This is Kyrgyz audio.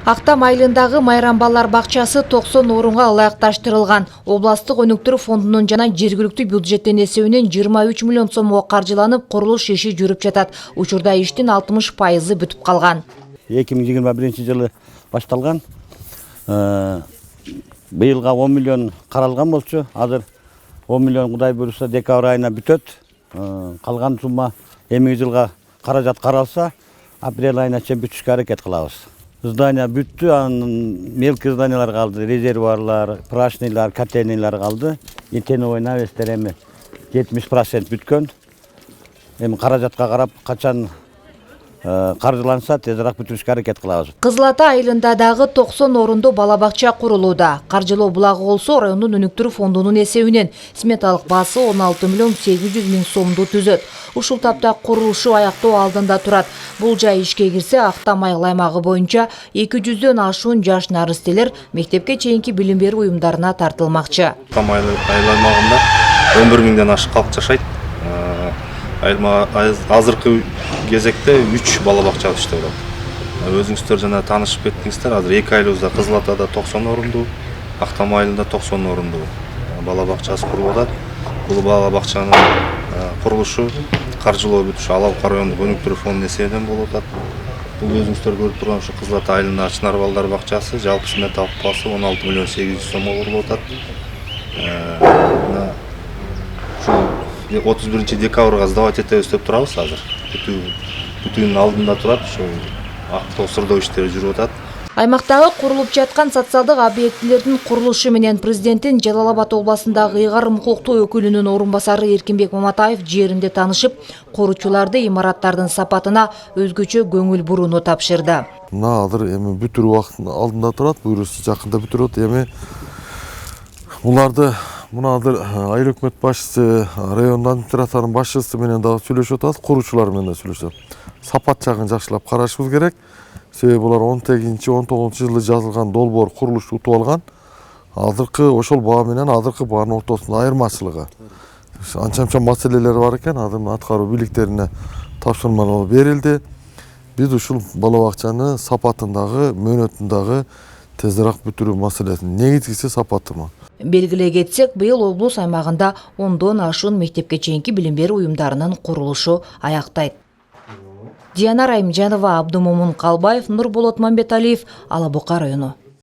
Актам айылындагы Майрам балдар бакчасы 90 орунга ылайыкташтырылган. Областык өнүктүрүү фондунун жана жергиликтүү бюджеттен эсебинен 23 миллион сомго каржыланып, курулуш иши жүрүп жатат. Учурда иштин 60% бүтүп калган. 2021 башталган. Быйылга 10 миллион каралган болчу. Азыр 10 миллион Кудай буйруса декабрь айына бүтөт. Калган сумма эмиги жылга каражат каралса, апрель айына чейин бүтүшкө аракет кылабыз. Здания бүттү, мелкий зданиялар калды, резервуарлар, прачныйлар, котельныйлар калды. Интеновый навестер эми 70% бүткөн. Эми каражатка карап, качан каржыланса, тезирээк бүтүрүшкө аракет кылабыз. Кызыл Ата айылында дагы 90 орундуу бала бакча курулууда. Каржылоо булагы болсо райондун өнүктүрүү фондунун эсебинен сметалык баасы 16 миллион 800 миң сомду түзөт. Ушул тапта курулушу аяктоо алдында турат. Бул жай ишке кирсе, Актам айыл аймагы боюнча 200дөн ашуун жаш наристелер мектепке чейинки билим берүү уюмдарына тартылмакчы. Актам айыл аймагында 11 миңден ашык калк жашайт. Азыркы кезекте 3 бала бакча иштеп атат. Өзүңүздөр жана таанышып кеттиңиздер. Азыр 2 айылыбызда Кызыл Атада 90 орундуу, Актам айылында 90 орундуу бала бакчасы курулуп атат. Бул бала бакчанын курулушу каржылоо бүтүшү Алапка райондук өнүктүрүү фондунун эсебинен болуп атат. Бул өзүңүздөр көрүп турган ушу Кызыл Ата айылында Чынар балдар бакчасы жалпы сметалык баасы 16 миллион 800 сомго курулуп атат. 31 декабрга сдавать этебиз деп турабыз азыр. Бүтүүнүн алдында турат, ошо актоо сырдоо иштери жүрүп атат. Аймактагы курулуп жаткан социалдык объектилердин курулушу менен президенттин Жалал Абад областындагы ыйгарым укуктуу өкүлүнүн орун басары Эркинбек Маматаев жеринде таанышып, куручуларды имараттардын сапатына өзгөчө көңүл бурууну тапшырды. Мына азыр эми бүтүрүү убактынын алдында турат, буюрусу жакында бүтүрөт. Эми буларды мына азыр айыл өкмөт башчысы, райондун администрациянын башчысы менен дагы сүйлөшүп атабыз, куручулар менен сүйлөшөт. Сапат жагын жакшылап карашыбыз керек. Себеби булар 18-19 жылы жазылган долбоор курулуш утуп алган. Азыркы ошол баа менен азыркы баанын ортосунда айырмачылыгы. Анча-мынча маселелер бар экен, азыр аткаруу бийликтерине тапшырмалар берилди. Биз ушул бала бакчаны сапатындагы, мөөнөтүндагы тезирээк бүтүрүү маселесин негизгиси сапатымы. Белгилей кетсек, быйыл облус аймагында 10дон ашуун мектепке чейинки билим берүү уюмдарынын курулушу аяктайт. Диана Райымжанова, Абдумомун Калбаев, Нурболот Мамбеталиев, Ала Бука району.